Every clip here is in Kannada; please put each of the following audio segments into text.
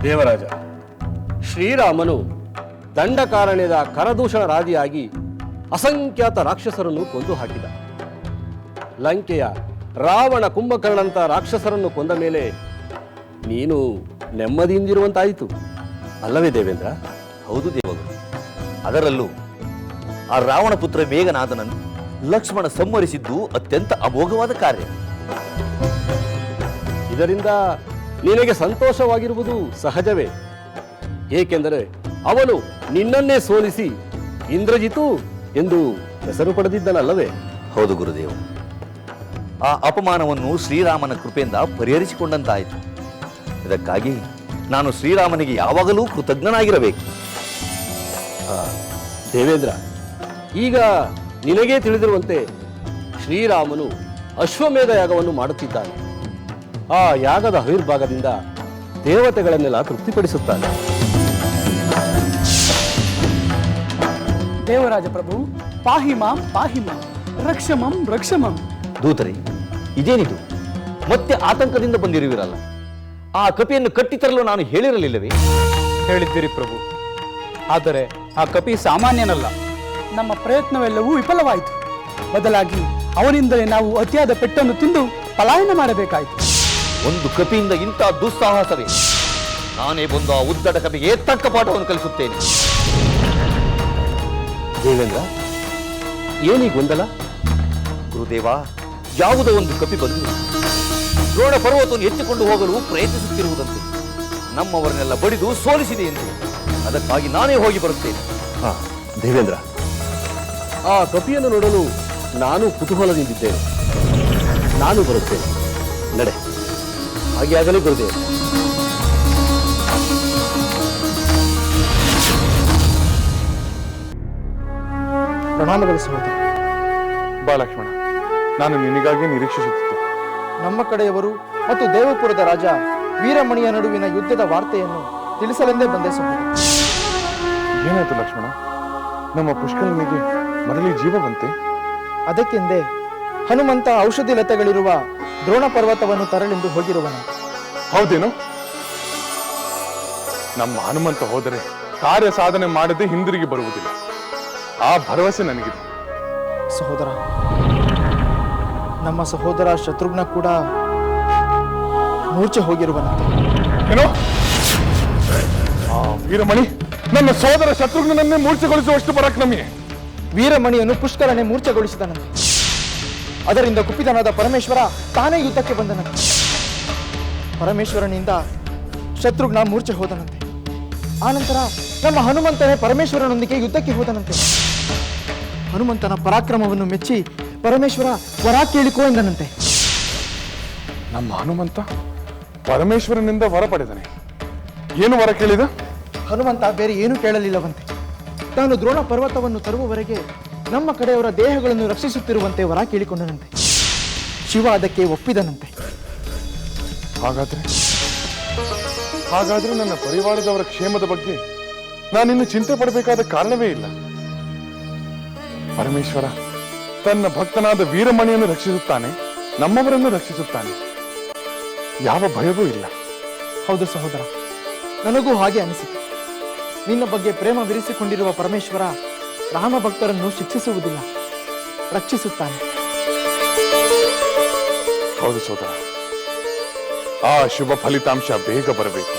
ದೇವರಾಜ, ಶ್ರೀರಾಮನು ದಂಡಕಾರಣ್ಯದ ಕರದೂಷಣ ರಾಜಿಯಾಗಿ ಅಸಂಖ್ಯಾತ ರಾಕ್ಷಸರನ್ನು ಕೊಂದು ಹಾಕಿದ. ಲಂಕೆಯ ರಾವಣ ಕುಂಭಕರ್ಣಂತ ರಾಕ್ಷಸರನ್ನು ಕೊಂದ ಮೇಲೆ ನೀನು ನೆಮ್ಮದಿಯಿಂದಿರುವಂತಾಯಿತು ಅಲ್ಲವೇ ದೇವೇಂದ್ರ? ಹೌದು ದೇವಗುರು. ಅದರಲ್ಲೂ ಆ ರಾವಣ ಪುತ್ರ ಮೇಘನಾದನನ್ನು ಲಕ್ಷ್ಮಣ ಸಂಹರಿಸಿದ್ದು ಅತ್ಯಂತ ಅಮೋಘವಾದ ಕಾರ್ಯ. ಇದರಿಂದ ನಿನಗೆ ಸಂತೋಷವಾಗಿರುವುದು ಸಹಜವೇ. ಏಕೆಂದರೆ ಅವನು ನಿನ್ನನ್ನೇ ಸೋಲಿಸಿ ಇಂದ್ರಜಿತು ಎಂದು ಹೆಸರು ಪಡೆದಿದ್ದನಲ್ಲವೇ? ಹೌದು ಗುರುದೇವ. ಆ ಅಪಮಾನವನ್ನು ಶ್ರೀರಾಮನ ಕೃಪೆಯಿಂದ ಪರಿಹರಿಸಿಕೊಂಡಂತಾಯಿತು. ಇದಕ್ಕಾಗಿ ನಾನು ಶ್ರೀರಾಮನಿಗೆ ಯಾವಾಗಲೂ ಕೃತಜ್ಞನಾಗಿರಬೇಕು. ದೇವೇಂದ್ರ, ಈಗ ನಿನಗೇ ತಿಳಿದಿರುವಂತೆ ಶ್ರೀರಾಮನು ಅಶ್ವಮೇಧ ಯಾಗವನ್ನು ಮಾಡುತ್ತಿದ್ದಾನೆ. ಆ ಯಾಗದ ಆವಿರ್ಭಾಗದಿಂದ ದೇವತೆಗಳನ್ನೆಲ್ಲ ತೃಪ್ತಿಪಡಿಸುತ್ತಾನೆ. ದೇವರಾಜ ಪ್ರಭು, ಪಾಹಿಮಾಂ ಪಾಹಿಮಾಂ, ರಕ್ಷಮಂ ರಕ್ಷಮಂ. ದೂತರಿ, ಇದೇನಿದು? ಮತ್ತೆ ಆತಂಕದಿಂದ ಬಂದಿರುವಿರಲ್ಲ. ಆ ಕಪಿಯನ್ನು ಕಟ್ಟಿತರಲು ನಾನು ಹೇಳಿರಲಿಲ್ಲವೇ? ಹೇಳಿದ್ದೀರಿ ಪ್ರಭು. ಆದರೆ ಆ ಕಪಿ ಸಾಮಾನ್ಯನಲ್ಲ. ನಮ್ಮ ಪ್ರಯತ್ನವೆಲ್ಲವೂ ವಿಫಲವಾಯಿತು. ಬದಲಾಗಿ ಅವನಿಂದಲೇ ನಾವು ಅತಿಯಾದ ಪೆಟ್ಟನ್ನು ತಿಂದು ಪಲಾಯನ ಮಾಡಬೇಕಾಯಿತು. ಒಂದು ಕಪಿಯಿಂದ ಇಂಥ ದುಸ್ಸಾಹಸವೇ? ನಾನೇ ಬಂದು ಆ ಉದ್ದಟ ಕಪಿಗೆ ತಕ್ಕ ಪಾಠವನ್ನು ಕಲಿಸುತ್ತೇನೆ. ದೇವೇಂದ್ರ, ಏನೀ ಗೊಂದಲ? ಗುರುದೇವ, ಯಾವುದೋ ಒಂದು ಕಪಿ ಬಂದು ದ್ರೋಣ ಪರ್ವತವನ್ನು ಎತ್ತಿಕೊಂಡು ಹೋಗಲು ಪ್ರಯತ್ನಿಸುತ್ತಿರುವುದಂತೆ ನಮ್ಮವರನ್ನೆಲ್ಲ ಬಡಿದು ಸೋಲಿಸಿದೆ ಎಂದು. ಅದಕ್ಕಾಗಿ ನಾನೇ ಹೋಗಿ ಬರುತ್ತೇನೆ. ದೇವೇಂದ್ರ, ಆ ಕಪಿಯನ್ನು ನೋಡಲು ನಾನು ಕುತೂಹಲದಿಂದಿದ್ದೇನೆ. ನಾನು ಬರುತ್ತೇನೆ. ನಡೆ. ಹಾಗೆ ಆಗಲೇ ಗುರುದೇವ. ಪ್ರಣಾಮಗಳು ಸಹೋದರ. ಬಾ ಲಕ್ಷ್ಮಣ, ನಾನು ನಿನಗಾಗಿ ನಿರೀಕ್ಷಿಸುತ್ತಿದ್ದೆ. ನಮ್ಮ ಕಡೆಯವರು ಮತ್ತು ದೇವಪುರದ ರಾಜ ವೀರಮಣಿಯ ನಡುವಿನ ಯುದ್ಧದ ವಾರ್ತೆಯನ್ನು ತಿಳಿಸಲೆಂದೇ ಬಂದೆ ಸಹೋದರ. ಏನಾಯ್ತು ಲಕ್ಷ್ಮಣ? ನಮ್ಮ ಪುಷ್ಕರನಿಗೆ ಮರಳಿ ಜೀವ ಬಂತೆ? ಅದಕ್ಕೆಂದೇ ಹನುಮಂತ ಔಷಧಿ ಲತೆಗಳಿರುವ ದ್ರೋಣ ಪರ್ವತವನ್ನು ತರಲೆಂದು ಹೋಗಿರುವನು. ಹೌದೇನು? ನಮ್ಮ ಹನುಮಂತ ಹೋದರೆ ಕಾರ್ಯ ಸಾಧನೆ ಮಾಡದೆ ಹಿಂದಿರುಗಿ ಬರುವುದಿಲ್ಲ. ಆ ಭರವಸೆ ನನಗಿದೆ. ಸಹೋದರ, ನಮ್ಮ ಸಹೋದರ ಶತ್ರುಘ್ನ ಕೂಡ ಮೂರ್ಛೆ ಹೋಗಿರುವನಂತೆ. ಏನೋ? ಆ ವೀರಮಣಿ ನನ್ನ ಸೋದರ ಶತ್ರುಘ್ನನ್ನೇ ಮೂರ್ಛೆಗೊಳಿಸುವಷ್ಟು ಪರಾಕ್ರಮಿ. ವೀರಮಣಿಯನ್ನು ಪುಷ್ಕರನೇ ಮೂರ್ಛೆಗೊಳಿಸಿದನಂತೆ. ಅದರಿಂದ ಕುಪಿತನಾದ ಪರಮೇಶ್ವರ ತಾನೇ ಯುದ್ಧಕ್ಕೆ ಬಂದನಂತೆ. ಪರಮೇಶ್ವರನಿಂದ ಶತ್ರುಘ್ನ ಮೂರ್ಛೆ ಹೋದನಂತೆ. ಆನಂತರ ನಮ್ಮ ಹನುಮಂತನೇ ಪರಮೇಶ್ವರನೊಂದಿಗೆ ಯುದ್ಧಕ್ಕೆ ಹೋದನಂತೆ. ಹನುಮಂತನ ಪರಾಕ್ರಮವನ್ನು ಮೆಚ್ಚಿ ಪರಮೇಶ್ವರ ವರ ಕೇಳಿಕೋ ಎಂದನಂತೆ. ನಮ್ಮ ಹನುಮಂತ ಪರಮೇಶ್ವರನಿಂದ ವರ ಪಡೆದನೆ. ಏನು ವರ ಕೇಳಿದ? ಹನುಮಂತ ಬೇರೆ ಏನೂ ಕೇಳಲಿಲ್ಲವಂತೆ. ತಾನು ದ್ರೋಣ ಪರ್ವತವನ್ನು ತರುವವರೆಗೆ ನಮ್ಮ ಕಡೆಯವರ ದೇಹಗಳನ್ನು ರಕ್ಷಿಸುತ್ತಿರುವಂತೆ ವರ ಕೇಳಿಕೊಂಡನಂತೆ. ಶಿವ ಅದಕ್ಕೆ ಒಪ್ಪಿದನಂತೆ. ಹಾಗಾದ್ರೆ ನನ್ನ ಪರಿವಾರದವರ ಕ್ಷೇಮದ ಬಗ್ಗೆ ನಾನಿನ್ನು ಚಿಂತೆ ಪಡಬೇಕಾದ ಕಾರಣವೇ ಇಲ್ಲ. ಪರಮೇಶ್ವರ ತನ್ನ ಭಕ್ತನಾದ ವೀರಮಣಿಯನ್ನು ರಕ್ಷಿಸುತ್ತಾನೆ, ನಮ್ಮವರನ್ನು ರಕ್ಷಿಸುತ್ತಾನೆ. ಯಾವ ಭಯವೂ ಇಲ್ಲ. ಹೌದು ಸಹೋದರ, ನನಗೂ ಹಾಗೆ ಅನಿಸಿತು. ನಿನ್ನ ಬಗ್ಗೆ ಪ್ರೇಮ ವಿರಿಸಿಕೊಂಡಿರುವ ಪರಮೇಶ್ವರ ರಾಮ ಭಕ್ತರನ್ನು ಶಿಕ್ಷಿಸುವುದಿಲ್ಲ, ರಕ್ಷಿಸುತ್ತಾನೆ. ಹೌದು ಸೋದರ, ಆ ಶುಭ ಫಲಿತಾಂಶ ಬೇಗ ಬರಬೇಕು.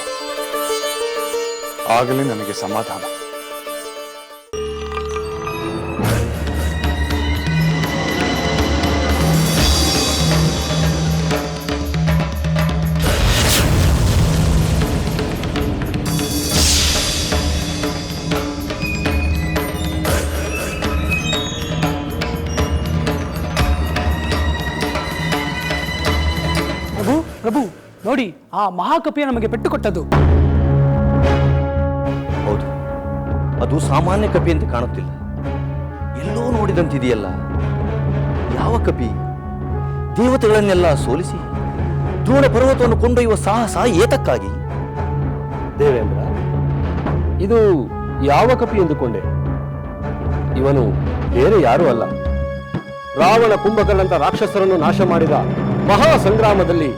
ಆಗಲೇ ನನಗೆ ಸಮಾಧಾನ. ಪ್ರಭು, ನೋಡಿ, ಆ ಮಹಾಕಪಿಯ ನಮಗೆ ಪೆಟ್ಟು ಕೊಟ್ಟದ್ದು. ಹೌದು, ಅದು ಸಾಮಾನ್ಯ ಕಪಿ ಅಂತ ಕಾಣುತ್ತಿಲ್ಲ. ಎಲ್ಲೋ ನೋಡಿದಂತಿದೆಯಲ್ಲ. ಯಾವ ಕಪಿ? ದೇವತೆಗಳನ್ನೆಲ್ಲ ಸೋಲಿಸಿ ದ್ರೋಣ ಪರ್ವತವನ್ನು ಕೊಂಡೊಯ್ಯುವ ಸಾಹಸ ಏತಕ್ಕಾಗಿ? ದೇವೇಂದ್ರ, ಇದು ಯಾವ ಕಪಿ ಎಂದುಕೊಂಡೆ? ಇವನು ಬೇರೆ ಯಾರೂ ಅಲ್ಲ. ರಾವಣ ಕುಂಭಕರ್ಣಂತ ರಾಕ್ಷಸರನ್ನು ನಾಶ ಮಾಡಿದ ಮಹಾ ಸಂಗ್ರಾಮದಲ್ಲಿ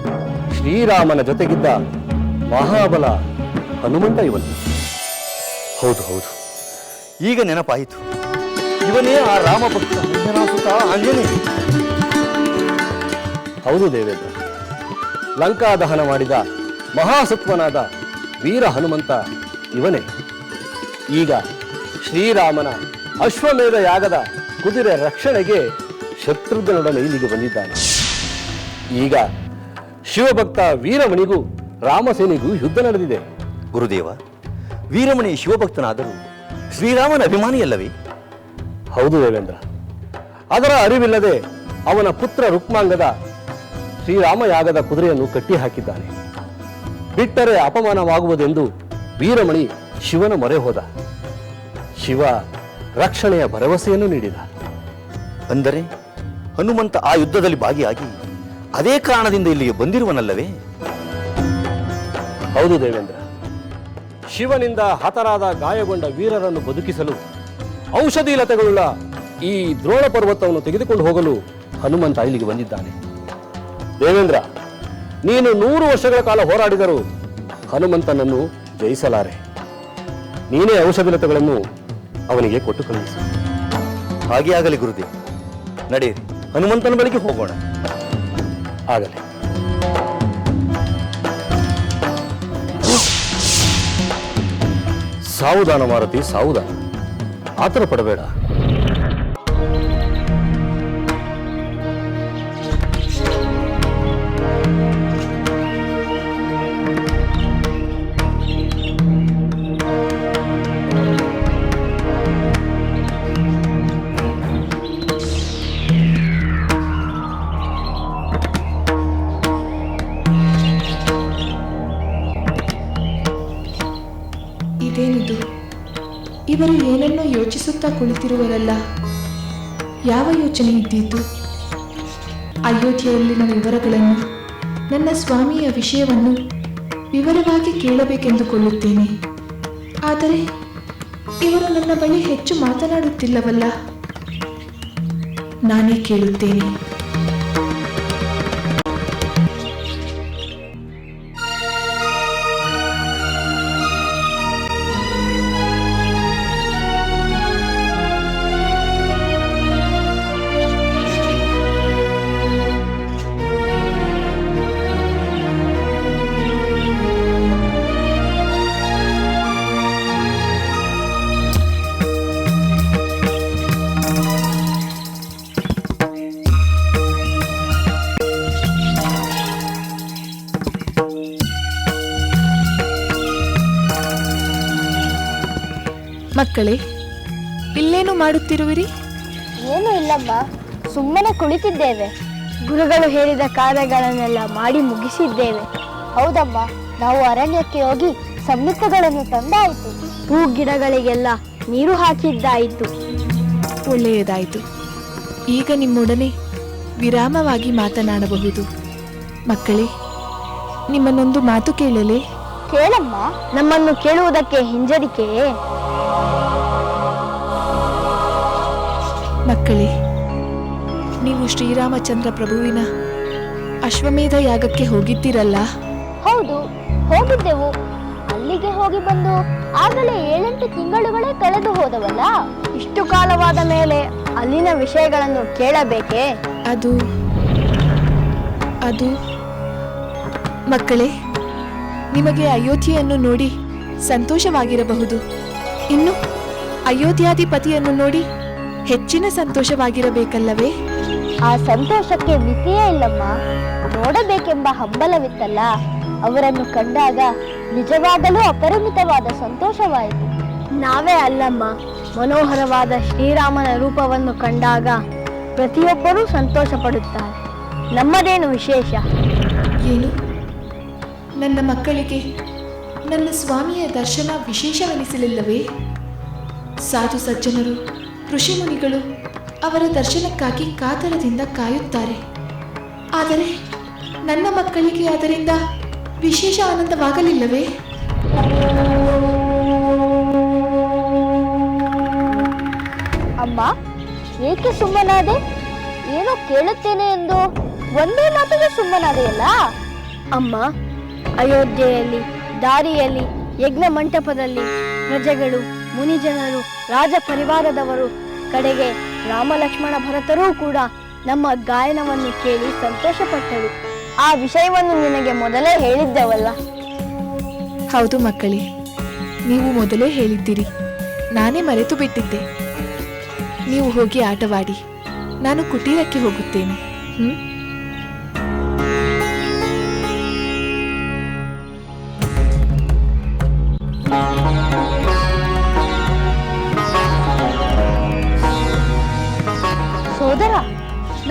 ಶ್ರೀರಾಮನ ಜೊತೆಗಿದ್ದ ಮಹಾಬಲ ಹನುಮಂತ ಇವನು. ಹೌದು ಹೌದು, ಈಗ ನೆನಪಾಯಿತು. ಇವನೇ ಆ ರಾಮಭಕ್ತ ಅಂಜನಾಸುತ ಆಂಜನೇಯ. ಹೌದು ದೇವೇಂದ್ರ, ಲಂಕಾ ದಹನ ಮಾಡಿದ ಮಹಾಸತ್ವನಾದ ವೀರ ಹನುಮಂತ ಇವನೇ. ಈಗ ಶ್ರೀರಾಮನ ಅಶ್ವಮೇಧ ಯಾಗದ ಕುದುರೆ ರಕ್ಷಣೆಗೆ ಶತ್ರುಘ್ನನೊಡನೆ ಇಲ್ಲಿಗೆ ಬಂದಿದ್ದಾನೆ. ಈಗ ಶಿವಭಕ್ತ ವೀರಮಣಿಗೂ ರಾಮಸೇನೆಗೂ ಯುದ್ಧ ನಡೆದಿದೆ. ಗುರುದೇವ, ವೀರಮಣಿ ಶಿವಭಕ್ತನಾದರೂ ಶ್ರೀರಾಮನ ಅಭಿಮಾನಿಯಲ್ಲವೇ? ಹೌದು ದೇವೇಂದ್ರ, ಅದರ ಅರಿವಿಲ್ಲದೆ ಅವನ ಪುತ್ರ ರುಕ್ಮಾಂಗದ ಶ್ರೀರಾಮ ಯಾಗದ ಕುದುರೆಯನ್ನು ಕಟ್ಟಿ ಹಾಕಿದ್ದಾನೆ. ಬಿಟ್ಟರೆ ಅಪಮಾನವಾಗುವುದೆಂದು ವೀರಮಣಿ ಶಿವನ ಮೊರೆ ಹೋದ. ಶಿವ ರಕ್ಷಣೆಯ ಭರವಸೆಯನ್ನು ನೀಡಿದ. ಅಂದರೆ ಹನುಮಂತ ಆ ಯುದ್ಧದಲ್ಲಿ ಭಾಗಿಯಾಗಿ ಅದೇ ಕಾರಣದಿಂದ ಇಲ್ಲಿಗೆ ಬಂದಿರುವನಲ್ಲವೇ? ಹೌದು ದೇವೇಂದ್ರ, ಶಿವನಿಂದ ಹತರಾದ ಗಾಯಗೊಂಡ ವೀರರನ್ನು ಬದುಕಿಸಲು ಔಷಧಿ ಲತೆಗಳುಳ್ಳ ಈ ದ್ರೋಣ ಪರ್ವತವನ್ನು ತೆಗೆದುಕೊಂಡು ಹೋಗಲು ಹನುಮಂತ ಇಲ್ಲಿಗೆ ಬಂದಿದ್ದಾನೆ. ದೇವೇಂದ್ರ, ನೀನು 100 ವರ್ಷಗಳ ಕಾಲ ಹೋರಾಡಿದರೂ ಹನುಮಂತನನ್ನು ಜಯಿಸಲಾರೆ. ನೀನೇ ಔಷಧಿ ಲತೆಗಳನ್ನು ಅವನಿಗೆ ಕೊಟ್ಟು ಕಳುಹಿಸು. ಹಾಗೆ ಆಗಲಿ ಗುರುದೇವ. ನಡೆಯಿರಿ, ಹನುಮಂತನ ಬಳಿಗೆ ಹೋಗೋಣ. ಆಗಲಿ. ಸಾವುದಾನ ಮಾರುತಿ, ಸಾವುದಾನ. ಆತರ ಪಡಬೇಡ. ಇದೇನಿದು? ಇವರು ಏನನ್ನೋ ಯೋಚಿಸುತ್ತಾ ಕುಳಿತಿರುವರಲ್ಲ. ಯಾವ ಯೋಚನೆ ಇದ್ದೀತು? ಅಯೋಧ್ಯೆಯಲ್ಲಿನ ವಿವರಗಳನ್ನು, ನನ್ನ ಸ್ವಾಮಿಯ ವಿಷಯವನ್ನು ವಿವರವಾಗಿ ಕೇಳಬೇಕೆಂದುಕೊಳ್ಳುತ್ತೇನೆ. ಆದರೆ ಇವರು ನನ್ನ ಬಳಿ ಹೆಚ್ಚು ಮಾತನಾಡುತ್ತಿಲ್ಲವಲ್ಲ. ನಾನೇ ಕೇಳುತ್ತೇನೆ. ಮಕ್ಕಳೇ, ಇಲ್ಲೇನು ಮಾಡುತ್ತಿರುವಿರಿ? ಏನೂ ಇಲ್ಲಮ್ಮ, ಸುಮ್ಮನೆ ಕುಳಿತಿದ್ದೇವೆ. ಗುರುಗಳು ಹೇಳಿದ ಕಾರ್ಯಗಳನ್ನೆಲ್ಲ ಮಾಡಿ ಮುಗಿಸಿದ್ದೇವೆ. ಹೌದಮ್ಮ, ನಾವು ಅರಣ್ಯಕ್ಕೆ ಹೋಗಿ ಸಂಯುಕ್ತಗಳನ್ನು ತಂದಾಯಿತು. ಹೂ ಗಿಡಗಳಿಗೆಲ್ಲ ನೀರು ಹಾಕಿದ್ದಾಯಿತು. ಒಳ್ಳೆಯದಾಯಿತು. ಈಗ ನಿಮ್ಮೊಡನೆ ವಿರಾಮವಾಗಿ ಮಾತನಾಡಬಹುದು. ಮಕ್ಕಳೇ, ನಿಮ್ಮನ್ನೊಂದು ಮಾತು ಕೇಳಲೇ? ಕೇಳಮ್ಮ. ನಮ್ಮನ್ನು ಕೇಳುವುದಕ್ಕೆ ಹಿಂಜರಿಕೆಯೇ? ಮಕ್ಕಳೇ, ನೀವು ಶ್ರೀರಾಮಚಂದ್ರ ಪ್ರಭುವಿನ ಅಶ್ವಮೇಧ ಯಾಗಕ್ಕೆ ಹೋಗಿದ್ದೀರಲ್ಲ? ಹೌದು, ಹೋಗಿದ್ದೆವು. ಅಲ್ಲಿಗೆ ಹೋಗಿ ಬಂದು ಆಗಲೇ 7-8 ತಿಂಗಳುಗಳೇ ಕಳೆದು ಹೋದವಲ್ಲ. ಇಷ್ಟು ಕಾಲವಾದ ಮೇಲೆ ಅಲ್ಲಿನ ವಿಷಯಗಳನ್ನು ಕೇಳಬೇಕೇ? ಅದು ಮಕ್ಕಳೇ, ನಿಮಗೆ ಅಯೋಧ್ಯೆಯನ್ನು ನೋಡಿ ಸಂತೋಷವಾಗಿರಬಹುದು. ಇನ್ನು ಅಯೋಧ್ಯಾಧಿಪತಿಯನ್ನು ನೋಡಿ ಹೆಚ್ಚಿನ ಸಂತೋಷವಾಗಿರಬೇಕಲ್ಲವೇ? ಆ ಸಂತೋಷಕ್ಕೆ ಮಿತಿಯೇ ಇಲ್ಲಮ್ಮ. ನೋಡಬೇಕೆಂಬ ಹಂಬಲವಿತ್ತಲ್ಲ, ಅವರನ್ನು ಕಂಡಾಗ ನಿಜವಾಗಲೂ ಅಪರಿಮಿತವಾದ ಸಂತೋಷವಾಯಿತು. ನಾವೇ ಅಲ್ಲಮ್ಮ, ಮನೋಹರವಾದ ಶ್ರೀರಾಮನ ರೂಪವನ್ನು ಕಂಡಾಗ ಪ್ರತಿಯೊಬ್ಬರೂ ಸಂತೋಷ ಪಡುತ್ತಾರೆ. ನಮ್ಮದೇನು ವಿಶೇಷ? ಏನು, ನನ್ನ ಮಕ್ಕಳಿಗೆ ನನ್ನ ಸ್ವಾಮಿಯ ದರ್ಶನ ವಿಶೇಷವೆನಿಸಲಿಲ್ಲವೇ? ಸಾಧು ಸಜ್ಜನರು, ಋಷಿಮುನಿಗಳು ಅವರ ದರ್ಶನಕ್ಕಾಗಿ ಕಾತರದಿಂದ ಕಾಯುತ್ತಾರೆ. ಆದರೆ ನನ್ನ ಮಕ್ಕಳಿಗೆ ಅದರಿಂದ ವಿಶೇಷ ಆನಂದವಾಗಲಿಲ್ಲವೇ? ಅಮ್ಮ, ಏಕೆ ಸುಮ್ಮನಾದೆ? ಏನೋ ಕೇಳುತ್ತೇನೆ ಎಂದು ಒಂದೇ ಮಾತಿಗೆ ಸುಮ್ಮನಾದೆಯಲ್ಲ? ಅಮ್ಮ, ಅಯೋಧ್ಯೆಯಲ್ಲಿ ದಾರಿಯಲ್ಲಿ ಯಜ್ಞ ಮಂಟಪದಲ್ಲಿ ಪ್ರಜೆಗಳು, ಮುನಿಜನರು, ರಾಜ ಪರಿವಾರದವರು, ಕಡೆಗೆ ರಾಮ ಲಕ್ಷ್ಮಣ ಭರತರೂ ಕೂಡ ನಮ್ಮ ಗಾಯನವನ್ನು ಕೇಳಿ ಸಂತೋಷಪಟ್ಟರು. ಆ ವಿಷಯವನ್ನು ನಿನಗೆ ಮೊದಲೇ ಹೇಳಿದ್ದೆವಲ್ಲ. ಹೌದು ಮಕ್ಕಳೇ, ನೀವು ಮೊದಲೇ ಹೇಳಿದ್ದೀರಿ, ನಾನೇ ಮರೆತು ಬಿಟ್ಟಿದ್ದೆ. ನೀವು ಹೋಗಿ ಆಟವಾಡಿ, ನಾನು ಕುಟೀರಕ್ಕೆ ಹೋಗುತ್ತೇನೆ. ಸೋದರ,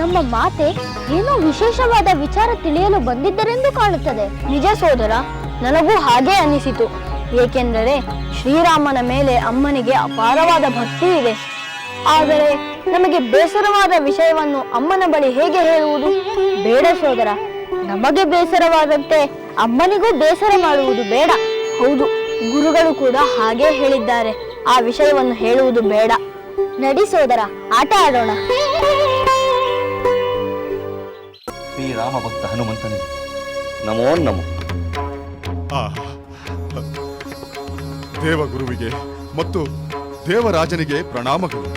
ನಮ್ಮ ಮಾತೆ ಏನೋ ವಿಶೇಷವಾದ ವಿಚಾರ ತಿಳಿಯಲು ಬಂದಿದ್ದರೆಂದು ಕಾಣುತ್ತದೆ. ನಿಜ ಸೋದರ, ನನಗೂ ಹಾಗೆ ಅನಿಸಿತು. ಏಕೆಂದರೆ ಶ್ರೀರಾಮನ ಮೇಲೆ ಅಮ್ಮನಿಗೆ ಅಪಾರವಾದ ಭಕ್ತಿ ಇದೆ. ಆದರೆ ನಮಗೆ ಬೇಸರವಾದ ವಿಷಯವನ್ನು ಅಮ್ಮನ ಬಳಿ ಹೇಗೆ ಹೇಳುವುದು? ಬೇಡ ಸೋದರ, ನಮಗೆ ಬೇಸರವಾದಂತೆ ಅಮ್ಮನಿಗೂ ಬೇಸರ ಮಾಡುವುದು ಬೇಡ. ಹೌದು, ಗುರುಗಳು ಕೂಡ ಹಾಗೆ ಹೇಳಿದ್ದಾರೆ. ಆ ವಿಷಯವನ್ನು ಹೇಳುವುದು ಬೇಡ. ನಡಿ ಸೋದರ, ಆಟ ಆಡೋಣ. ಶ್ರೀರಾಮ ಭಕ್ತ ಹನುಮಂತನಿಗೆ ನಮೋ ನಮೋ. ದೇವಗುರುವಿಗೆ ಮತ್ತು ದೇವರಾಜನಿಗೆ ಪ್ರಣಾಮಗಳು.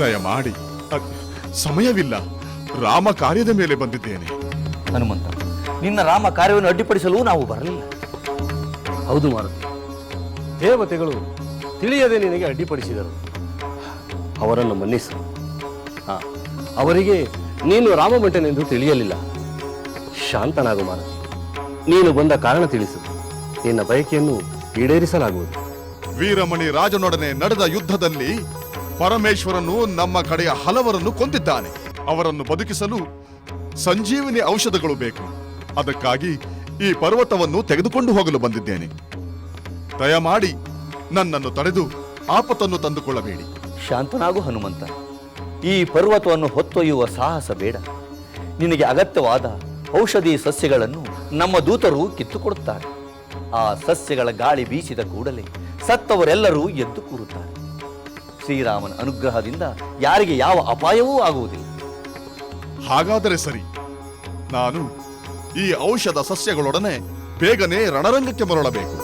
ದಯಮಾಡಿ ಸಮಯವಿಲ್ಲ, ರಾಮ ಕಾರ್ಯದ ಮೇಲೆ ಬಂದಿದ್ದೇನೆ. ಹನುಮಂತ, ನಿನ್ನ ರಾಮ ಕಾರ್ಯವನ್ನು ಅಡ್ಡಿಪಡಿಸಲು ನಾವು ಬರಲಿಲ್ಲ. ಹೌದು ಮಾರುತಿ, ದೇವತೆಗಳು ತಿಳಿಯದೆ ನಿನಗೆ ಅಡ್ಡಿಪಡಿಸಿದರು. ಅವರನ್ನು ಮನ್ನಿಸು. ಅವರಿಗೆ ನೀನು ರಾಮಭಟನೆಂದು ತಿಳಿಯಲಿಲ್ಲ. ಶಾಂತನಾಗು ಮಾರುತಿ. ನೀನು ಬಂದ ಕಾರಣ ತಿಳಿಸು, ನಿನ್ನ ಬಯಕೆಯನ್ನು ಈಡೇರಿಸಲಾಗುವುದು. ವೀರಮಣಿ ರಾಜನೊಡನೆ ನಡೆದ ಯುದ್ಧದಲ್ಲಿ ಪರಮೇಶ್ವರನು ನಮ್ಮ ಕಡೆಯ ಹಲವರನ್ನು ಕೊಂದಿದ್ದಾನೆ. ಅವರನ್ನು ಬದುಕಿಸಲು ಸಂಜೀವಿನಿ ಔಷಧಗಳು ಬೇಕು. ಅದಕ್ಕಾಗಿ ಈ ಪರ್ವತವನ್ನು ತೆಗೆದುಕೊಂಡು ಹೋಗಲು ಬಂದಿದ್ದೇನೆ. ದಯಮಾಡಿ ನನ್ನನ್ನು ತಡೆದು ಆಪತ್ತನ್ನು ತಂದುಕೊಳ್ಳಬೇಡಿ. ಶಾಂತನಾಗು ಹನುಮಂತ. ಈ ಪರ್ವತವನ್ನು ಹೊತ್ತೊಯ್ಯುವ ಸಾಹಸ ಬೇಡ. ನಿನಗೆ ಅಗತ್ಯವಾದ ಔಷಧಿ ಸಸ್ಯಗಳನ್ನು ನಮ್ಮ ದೂತರು ಕಿತ್ತುಕೊಡುತ್ತಾರೆ. ಆ ಸಸ್ಯಗಳ ಗಾಳಿ ಬೀಸಿದ ಕೂಡಲೇ ಸತ್ತವರೆಲ್ಲರೂ ಎದ್ದು ಕೂರುತ್ತಾರೆ. ಶ್ರೀರಾಮನ ಅನುಗ್ರಹದಿಂದ ಯಾರಿಗೆ ಯಾವ ಅಪಾಯವೂ ಆಗುವುದಿಲ್ಲ. ಹಾಗಾದರೆ ಸರಿ, ನಾನು ಈ ಔಷಧ ಸಸ್ಯಗಳೊಡನೆ ಬೇಗನೆ ರಣರಂಗಕ್ಕೆ ಮರಳಬೇಕು.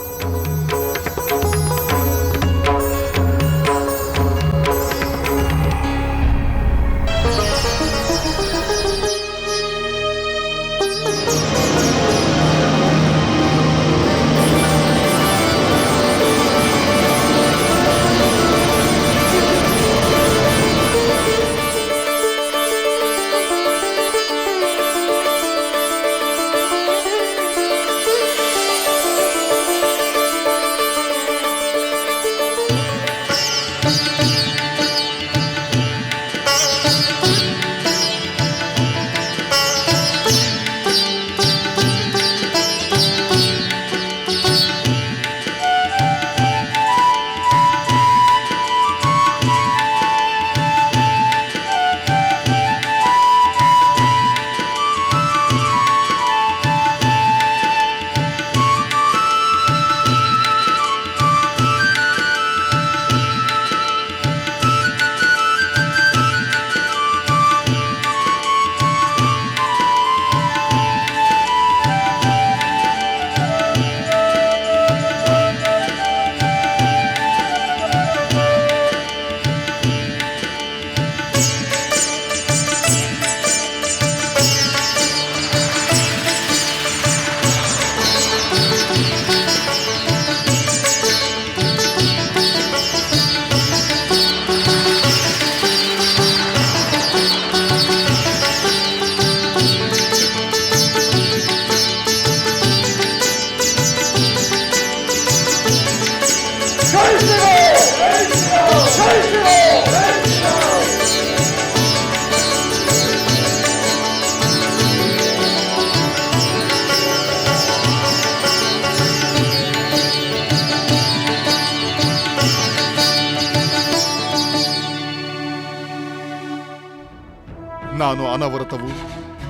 ನಾನು ಅನವರತವು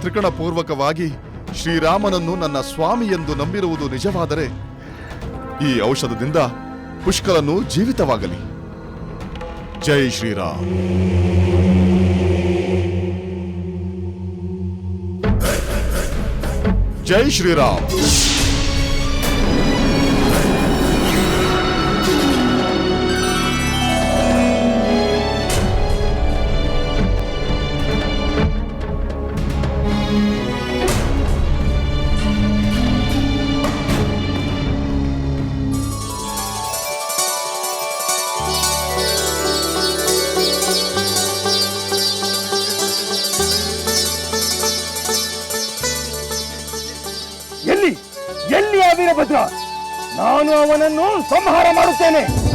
ತ್ರಿಕಣಪೂರ್ವಕವಾಗಿ ಶ್ರೀರಾಮನನ್ನು ನನ್ನ ಸ್ವಾಮಿ ಎಂದು ನಂಬಿರುವುದು ನಿಜವಾದರೆ ಈ ಔಷಧದಿಂದ ಪುಷ್ಕರನು ಜೀವಿತವಾಗಲಿ. ಜೈ ಶ್ರೀರಾಮ್. ಜೈ ಶ್ರೀರಾಮ್. ವೀರಭದ್ರ, ನಾನು ಅವನನ್ನು ಸಂಹಾರ ಮಾಡುತ್ತೇನೆ.